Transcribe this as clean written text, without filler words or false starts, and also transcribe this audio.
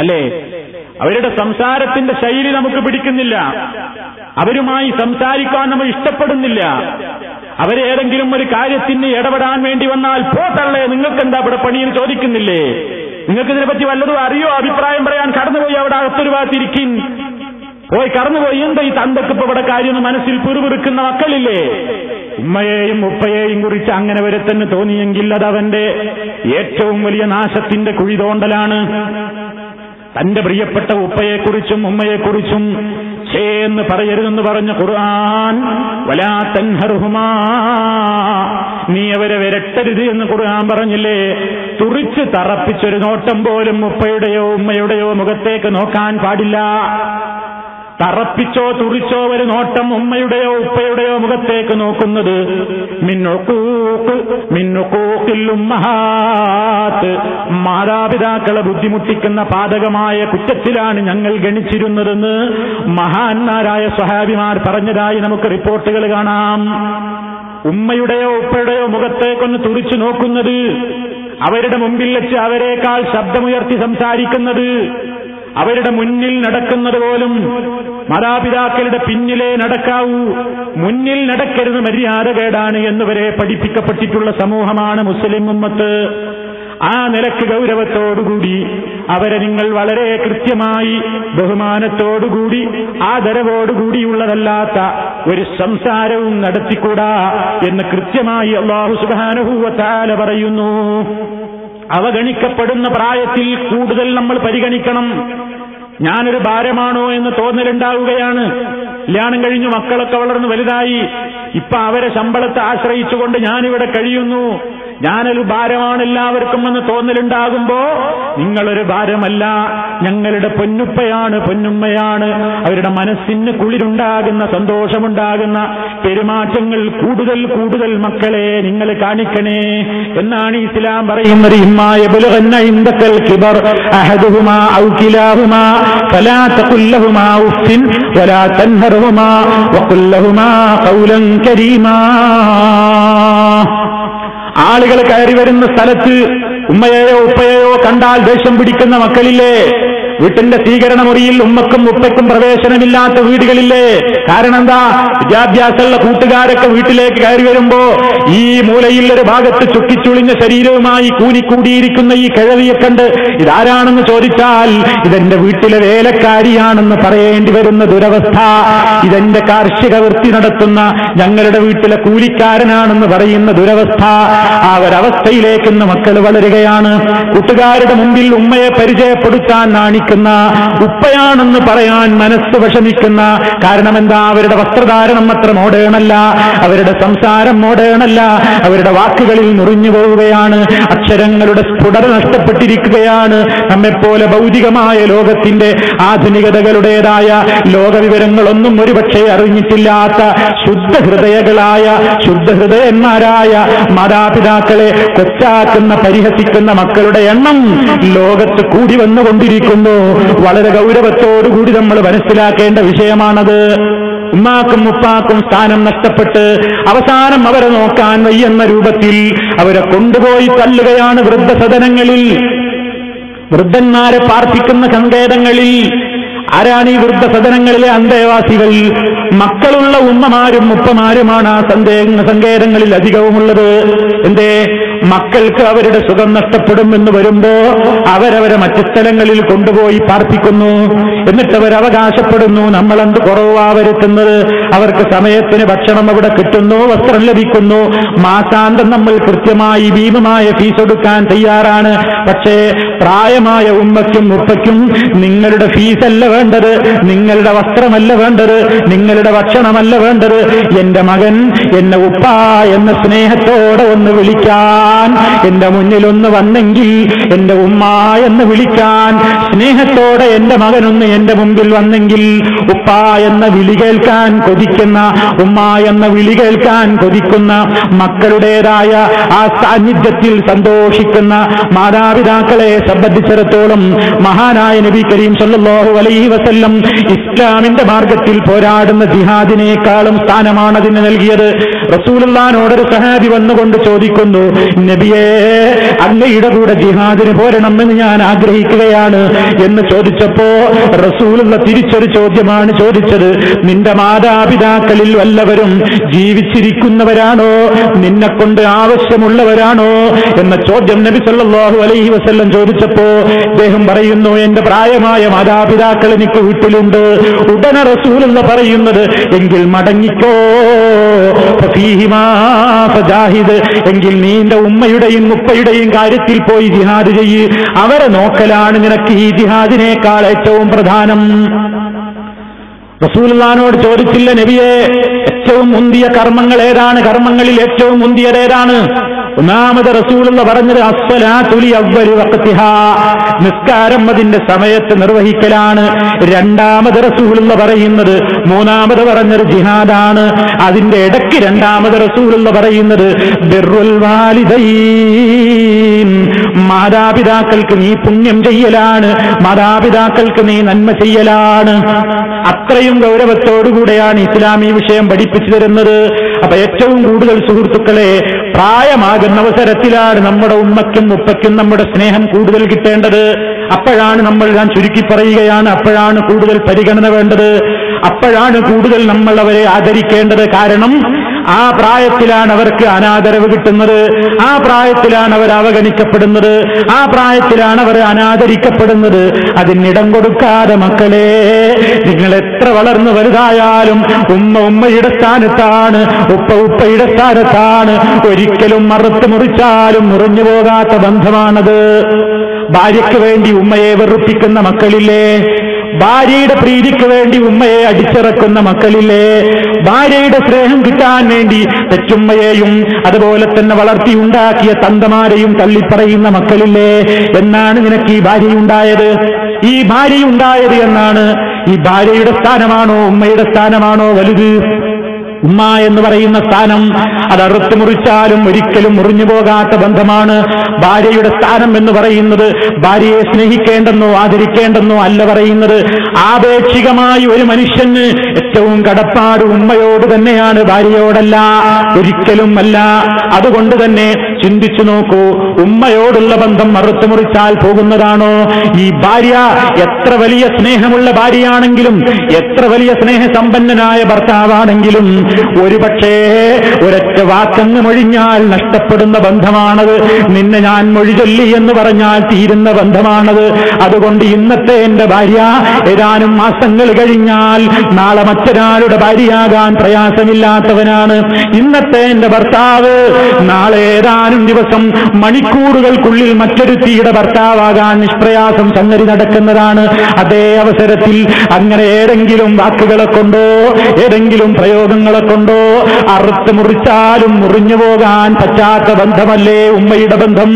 അല്ലേ? അവരുടെ സംസാരത്തിന്റെ ശൈലി നമുക്ക് പിടിക്കുന്നില്ല, അവരുമായി സംസാരിക്കാൻ നമ്മൾ ഇഷ്ടപ്പെടുന്നില്ല. അവരേതെങ്കിലും ഒരു കാര്യത്തിന് ഇടപെടാൻ വേണ്ടി വന്നാൽ പോട്ടല്ലേ, നിങ്ങൾക്കെന്താ ഇവിടെ പണിയെന്ന് ചോദിക്കുന്നില്ലേ? നിങ്ങൾക്ക് ഇതിനെപ്പറ്റി വല്ലതും അറിയോ? അഭിപ്രായം പറയാൻ കടന്നുപോയി അവിടെ അകത്തൊരു ഭാഗത്തിരിക്കും, പോയി കടന്നുപോയി. എന്താ ഈ തന്തക്കിപ്പോ ഇവിടെ കാര്യം മനസ്സിൽ പിറുപിറുക്കുന്ന മക്കളില്ലേ? ഉമ്മയെയും ഉപ്പയെയും കുറിച്ച് അങ്ങനെ വരെ തന്നെ തോന്നിയെങ്കിൽ അതവന്റെ ഏറ്റവും വലിയ നാശത്തിന്റെ കുഴി തോണ്ടലാണ്. തന്റെ പ്രിയപ്പെട്ട ഉപ്പയെക്കുറിച്ചും ഉമ്മയെക്കുറിച്ചും എന്ന് പറയരുതെന്ന് പറഞ്ഞ ഖുർആൻ, വലാ തൻഹർഹുമാ, നീ അവരെ വിരട്ടരുത് എന്ന് ഖുർആൻ പറഞ്ഞില്ലേ? തുറിച്ച് തറപ്പിച്ചൊരു നോട്ടം പോലും ഉപ്പയുടെയോ ഉമ്മയുടെയോ മുഖത്തേക്ക് നോക്കാൻ പാടില്ല. തറപ്പിച്ചോ തുറിച്ചോ ഒരു നോട്ടം ഉമ്മയുടെയോ ഉപ്പയുടെയോ മുഖത്തേക്ക് നോക്കുന്നത് മാതാപിതാക്കളെ ബുദ്ധിമുട്ടിക്കുന്ന പാതകമായ കുറ്റത്തിലാണ് ഞങ്ങൾ ഗണിച്ചിരുന്നതെന്ന് മഹാന്മാരായ സ്വഹാബിമാർ പറഞ്ഞതായി നമുക്ക് റിപ്പോർട്ടുകൾ കാണാം. ഉമ്മയുടെയോ ഉപ്പയുടെയോ മുഖത്തേക്കൊന്ന് തുറിച്ചു നോക്കുന്നത്, അവരുടെ മുമ്പിൽ വെച്ച് അവരെക്കാൾ ശബ്ദമുയർത്തി സംസാരിക്കുന്നത്, അവരുടെ മുന്നിൽ നടക്കുന്നത് പോലും മാതാപിതാക്കളുടെ പിന്നിലേ നടക്കാവൂ, മുന്നിൽ നടക്കരുത്, മര്യാദകേടാണ് എന്നുവരെ പഠിപ്പിക്കപ്പെട്ടിട്ടുള്ള സമൂഹമാണ് മുസ്ലിം ഉമ്മത്ത്. ആ നിലക്ക് ഗൗരവത്തോടുകൂടി അവരെ നിങ്ങൾ വളരെ കൃത്യമായി ബഹുമാനത്തോടുകൂടി ആദരവോടുകൂടിയുള്ളതല്ലാത്ത ഒരു സംസാരവും നടത്തിക്കൂടാ എന്ന് കൃത്യമായി അല്ലാഹു സുബ്ഹാനഹു വ തആല പറയുന്നു. അവഗണിക്കപ്പെടുന്ന പ്രായത്തിൽ കൂടുതൽ നമ്മൾ പരിഗണിക്കണം. ഞാനൊരു ഭാരമാണോ എന്ന് തോന്നലുണ്ടാവുകയാണ്. കല്യാണം കഴിഞ്ഞു മക്കളൊക്കെ വളർന്ന് വലുതായി, ഇപ്പൊ അവരെ ശമ്പളത്തെ ആശ്രയിച്ചുകൊണ്ട് ഞാനിവിടെ കഴിയുന്നു, ഞാനൊരു ഭാരമാണ് എല്ലാവർക്കും എന്ന് തോന്നലുണ്ടാകുമ്പോ നിങ്ങളൊരു ഭാരമല്ല, ഞങ്ങളുടെ പൊന്നുപ്പയാണ്, പൊന്നുമ്മയാണ്. അവരുടെ മനസ്സിന് കുളിരുണ്ടാകുന്ന, സന്തോഷമുണ്ടാകുന്ന പെരുമാറ്റങ്ങൾ കൂടുതൽ കൂടുതൽ മക്കളെ നിങ്ങൾ കാണിക്കണേ എന്നാണ് ഇസ്ലാം പറയുന്നത്. ഇമ്മാ യബ്ലുഗന്ന ഇൻദകൽ കിബർ അഹദുഹുമാ ഔ കിലാഹുമാ ഫലാ തഖുൽ ലഹുമാ ഉഫ്ഫിൻ വലാ തൻഹർഹുമാ വഖുൽ ലഹുമാ ഖൗലൻ കരീമാ. ആളുകൾ കയറി വരുന്ന സ്ഥലത്ത് ഉമ്മയെയോ ഉപ്പയെയോ കണ്ടാൽ ദേഷ്യം പിടിക്കുന്ന മക്കളില്ലേ? വീട്ടിന്റെ സ്വീകരണ മുറിയിൽ ഉമ്മക്കും ഉപ്പയ്ക്കും പ്രവേശനമില്ലാത്ത വീടുകളില്ലേ? കാരണം എന്താ? വിദ്യാഭ്യാസമുള്ള കൂട്ടുകാരൊക്കെ വീട്ടിലേക്ക് കയറി വരുമ്പോ ഈ മൂലയിൽ ഒരു ഭാഗത്ത് ചുക്കിച്ചുളിഞ്ഞ ശരീരവുമായി കൂനിക്കൂടിയിരിക്കുന്ന ഈ കിഴവിയെ കണ്ട് ഇതാരാണെന്ന് ചോദിച്ചാൽ ഇതെന്റെ വീട്ടിലെ വേലക്കാരിയാണെന്ന് പറയേണ്ടി വരുന്ന ദുരവസ്ഥ, ഇതെന്റെ കാർഷിക വൃത്തി നടത്തുന്ന ഞങ്ങളുടെ വീട്ടിലെ കൂലിക്കാരനാണെന്ന് പറയുന്ന ദുരവസ്ഥ, ആ ഒരവസ്ഥയിലേക്ക് ഇന്ന് മക്കൾ വളരുകയാണ്. കൂട്ടുകാരുടെ മുമ്പിൽ ഉമ്മയെ പരിചയപ്പെടുത്താൻ നാണിക്കുന്ന, ഉപ്പയാണെന്ന് പറയാൻ മനസ്സ് വിഷമിക്കുന്ന. കാരണം എന്താ? അവരുടെ വസ്ത്രധാരണം അത്ര മോഡേണല്ല, അവരുടെ സംസാരം മോഡേണല്ല, അവരുടെ വാക്കുകളിൽ മുറിഞ്ഞു പോവുകയാണ്, അക്ഷരങ്ങളുടെ സ്ഫുടത നഷ്ടപ്പെട്ടിരിക്കുകയാണ്. നമ്മെപ്പോലെ ഭൗതികമായ ലോകത്തിന്റെ ആധുനികതകളുടേതായ ലോകവിവരങ്ങളൊന്നും ഒരുപക്ഷെ അറിഞ്ഞിട്ടില്ലാത്ത ശുദ്ധഹൃദയകളായ ശുദ്ധഹൃദയന്മാരായ മാതാപിതാക്കളെ കൊച്ചാക്കുന്ന, പരിഹസിക്കുന്ന മക്കളുടെ എണ്ണം ലോകത്ത് കൂടി വന്നുകൊണ്ടിരിക്കുന്നു. വളരെ ഗൗരവത്തോടുകൂടി നമ്മൾ മനസ്സിലാക്കേണ്ട വിഷയമാണത്. ഉമ്മാക്കും ഉപ്പാക്കും സ്ഥാനം നഷ്ടപ്പെട്ട് അവസാനം അവരെ നോക്കാൻ വയ്യെന്ന രൂപത്തിൽ അവരെ കൊണ്ടുപോയി തള്ളുകയാണ് വൃദ്ധസദനങ്ങളിൽ, വൃദ്ധന്മാരെ പാർപ്പിക്കുന്ന സങ്കേതങ്ങളിൽ. ആരാണ് ഈ വൃദ്ധസദനങ്ങളിലെ അന്തേവാസികൾ? മക്കളുള്ള ഉമ്മമാരും ഉപ്പമാരുമാണ് ആ സങ്കേതങ്ങളിൽ അധികവുമുള്ളത്. എന്തേ? മക്കൾക്ക് അവരുടെ സുഖം നഷ്ടപ്പെടും എന്ന് വരുമ്പോ അവരവരെ മറ്റു സ്ഥലങ്ങളിൽ കൊണ്ടുപോയി പാർപ്പിക്കുന്നു. എന്നിട്ട് അവർ അവകാശപ്പെടുന്നു നമ്മളെന്ത് കുറവാ വരുത്തുന്നത്, അവർക്ക് സമയത്തിന് ഭക്ഷണം അവിടെ കിട്ടുന്നു, വസ്ത്രം ലഭിക്കുന്നു, മാസാന്തം നമ്മൾ കൃത്യമായി ഭീമമായ ഫീസ് കൊടുക്കാൻ തയ്യാറാണ്. പക്ഷേ പ്രായമായ ഉമ്മയ്ക്കും ഉപ്പയ്ക്കും നിങ്ങളുടെ ഫീസല്ല വേണ്ടത്, നിങ്ങളുടെ വസ്ത്രമല്ല വേണ്ടത്, നിങ്ങളുടെ ഭക്ഷണമല്ല വേണ്ടത്. എന്റെ മകൻ എന്നെ ഉപ്പ എന്ന സ്നേഹത്തോടെ ഒന്ന് വിളിക്കാൻ, എന്റെ മുന്നിലൊന്ന് വന്നെങ്കിൽ എന്റെ ഉമ്മ എന്ന് വിളിക്കാൻ, സ്നേഹത്തോടെ എന്റെ മകനൊന്ന് എന്റെ മുമ്പിൽ വന്നെങ്കിൽ ഉപ്പ എന്ന വിളി കേൾക്കാൻ കൊതിക്കുന്ന, ഉമ്മ എന്ന വിളി കേൾക്കാൻ കൊതിക്കുന്ന, മക്കളുടേതായ ആ സാന്നിധ്യത്തിൽ സന്തോഷിക്കുന്ന മാതാപിതാക്കളെ സംബന്ധിച്ചിടത്തോളം മഹാനായ നബി കരീം സല്ലല്ലാഹു അലൈഹി വസല്ലം ഇസ്ലാമിന്റെ മാർഗത്തിൽ പോരാടുന്ന ജിഹാദിനേക്കാളും സ്ഥാനമാണ് അതിന് നൽകിയത്. റസൂലുള്ളാഹിനോടൊരു സഹാബി വന്നുകൊണ്ട് ചോദിക്കുന്നു, നബിയേ, അങ്ങയുടെ കൂടെ ജിഹാദിന് പോരണമെന്ന് ഞാൻ ആഗ്രഹിക്കുകയാണ് എന്ന് ചോദിച്ചപ്പോ റസൂലുള്ള തിരിച്ചൊരു ചോദ്യമാണ് ചോദിച്ചത്. നിന്റെ മാതാപിതാക്കളിൽ വല്ലവരും ജീവിച്ചിരിക്കുന്നവരാണോ, നിന്നെ കൊണ്ട് ആവശ്യമുള്ളവരാണോ എന്ന ചോദ്യം നബി സല്ലല്ലാഹു അലൈഹി വസല്ലം ചോദിച്ചപ്പോ അദ്ദേഹം പറയുന്നു, എന്റെ പ്രായമായ മാതാപിതാക്കൾ എനിക്ക് വീട്ടിലുണ്ട്. ഉടനെ റസൂലുള്ള പറയുന്നത്, എങ്കിൽ മടങ്ങിക്കോ, ഫീഹിമാ ഫജാഹിദ്, എങ്കിൽ നീന്റെ ഉമ്മയുടെയും ഉപ്പയുടെയും കാര്യത്തിൽ പോയി ജിഹാദ് ചെയ്യ്. അവരെ നോക്കലാണ് നിനക്ക് ഈ ജിഹാദിനേക്കാൾ ഏറ്റവും പ്രധാനം. റസൂലുള്ളാഹിനോട് ചോദിച്ചില്ല, നബിയെ ഏറ്റവും മുന്തിയ കർമ്മങ്ങൾ ഏതാണ്, കർമ്മങ്ങളിൽ ഏറ്റവും മുന്തിയത് ഏതാണ്? ഒന്നാമത് റസൂലുള്ള പറഞ്ഞത് അസ്സലാത്തു ലി അവ്വലി വഖ്തിഹാ, നിസ്കാരം അതിന്റെ സമയത്ത് നിർവഹിക്കലാണ്. രണ്ടാമത് റസൂലുള്ള പറയുന്നത്, മൂന്നാമത് പറഞ്ഞത് ജിഹാദാണ്. അതിന്റെ ഇടയ്ക്ക് രണ്ടാമത് റസൂലുള്ള പറയുന്നത് ബിർറുൽ വാലിദൈൻ, മാതാപിതാക്കൾക്ക് നീ പുണ്യം ചെയ്യലാണ്, മാതാപിതാക്കൾക്ക് നീ നന്മ ചെയ്യലാണ്. അത്രയും ഗൗരവത്തോടുകൂടെയാണ് ഇസ്ലാം ഈ വിഷയം പഠിപ്പിച്ചു തരുന്നത്. അപ്പൊ ഏറ്റവും കൂടുതൽ സുഹൃത്തുക്കളെ, പ്രായമാകുന്ന അവസരത്തിലാണ് നമ്മുടെ ഉമ്മയ്ക്കും ഉപ്പയ്ക്കും നമ്മുടെ സ്നേഹം കൂടുതൽ കിട്ടേണ്ടത്. അപ്പോഴാണ് ഞാൻ ചുരുക്കി പറയുകയാണ്, അപ്പോഴാണ് കൂടുതൽ പരിഗണന വേണ്ടത്, അപ്പോഴാണ് കൂടുതൽ നമ്മൾ അവരെ ആദരിക്കേണ്ടത്. കാരണം ആ പ്രായത്തിലാണ് അവർക്ക് അനാദരവ് കിട്ടുന്നത്, ആ പ്രായത്തിലാണ് അവർ അവഗണിക്കപ്പെടുന്നത്, ആ പ്രായത്തിലാണ് അവർ അനാദരിക്കപ്പെടുന്നത്. അതിനിടം കൊടുക്കാതെ മക്കളെ, നിങ്ങൾ എത്ര വളർന്നു വലുതായാലും ഉമ്മ ഉമ്മയുടെ സ്ഥാനത്താണ്, ഉപ്പ ഉപ്പയുടെ സ്ഥാനത്താണ്. ഒരിക്കലും മറുത്ത് മുറിച്ചാലും മുറിഞ്ഞു പോകാത്ത ബന്ധമാണത്. ഭാര്യയ്ക്ക് വേണ്ടി ഉമ്മയെ വെറുപ്പിക്കുന്ന മക്കളില്ലേ, ഭാര്യയുടെ പ്രീതിക്ക് വേണ്ടി ഉമ്മയെ അടിച്ചിറക്കുന്ന മക്കളില്ലേ, ഭാര്യയുടെ സ്നേഹം കിട്ടാൻ വേണ്ടി തെറ്റുമ്മയെയും അതുപോലെ തന്നെ വളർത്തിയുണ്ടാക്കിയ തന്തമാരെയും തള്ളിപ്പറയുന്ന മക്കളില്ലേ. എന്നാണ് നിനക്ക് ഈ ഭാര്യയുണ്ടായത്, ഈ ഭാര്യയുണ്ടായത് എന്നാണ്. ഈ ഭാര്യയുടെ സ്ഥാനമാണോ ഉമ്മയുടെ സ്ഥാനമാണോ വലുത്? ഉമ്മ എന്ന് പറയുന്ന സ്ഥാനം അത് അറുത്ത് മുറിച്ചാലും ഒരിക്കലും മുറിഞ്ഞു പോകാത്ത ബന്ധമാണ്. ഭാര്യയുടെ സ്ഥാനം എന്ന് പറയുന്നത് ഭാര്യയെ സ്നേഹിക്കേണ്ടെന്നോ ആദരിക്കേണ്ടെന്നോ അല്ല പറയുന്നത്. ആപേക്ഷികമായി ഒരു മനുഷ്യന് ഏറ്റവും കടപ്പാട് ഉമ്മയോട് തന്നെയാണ്, ഭാര്യയോടല്ല, ഒരിക്കലും അല്ല. അതുകൊണ്ട് തന്നെ ചിന്തിച്ചു നോക്കൂ, ഉമ്മയോടുള്ള ബന്ധം അറുത്ത് മുറിച്ചാൽ പോകുന്നതാണോ? ഈ ഭാര്യ എത്ര വലിയ സ്നേഹമുള്ള ഭാര്യയാണെങ്കിലും, എത്ര വലിയ സ്നേഹസമ്പന്നനായ ഭർത്താവാണെങ്കിലും, ഒരുപക്ഷേ ഒരൊറ്റ വാക്കങ്ങ് മൊഴിഞ്ഞാൽ നഷ്ടപ്പെടുന്ന ബന്ധമാണത്. നിന്നെ ഞാൻ മൊഴി ചൊല്ലി എന്ന് പറഞ്ഞാൽ തീരുന്ന ബന്ധമാണത്. അതുകൊണ്ട് ഇന്നത്തെ എന്റെ ഭാര്യ ഏതാനും മാസങ്ങൾ കഴിഞ്ഞാൽ നാളെ മറ്റൊരാളുടെ ഭാര്യയാകാൻ പ്രയാസമില്ലാത്തവനാണ്. ഇന്നത്തെ എന്റെ ഭർത്താവ് നാളെ ഏതാനും ദിവസം മണിക്കൂറുകൾക്കുള്ളിൽ മറ്റൊരുത്തിയുടെ ഭർത്താവാകാൻ നിഷ്പ്രയാസം സംഗതി നടക്കുന്നതാണ്. അതേ അവസരത്തിൽ അങ്ങനെ ഏതെങ്കിലും വാക്കുകളെ കൊണ്ടോ ഏതെങ്കിലും പ്രയോഗങ്ങളെ കൊണ്ടോ അറുത്ത് മുറിച്ചാലും മുറിഞ്ഞു പോകാൻ പറ്റാത്ത ബന്ധമല്ലേ ഉമ്മയുടെ ബന്ധം?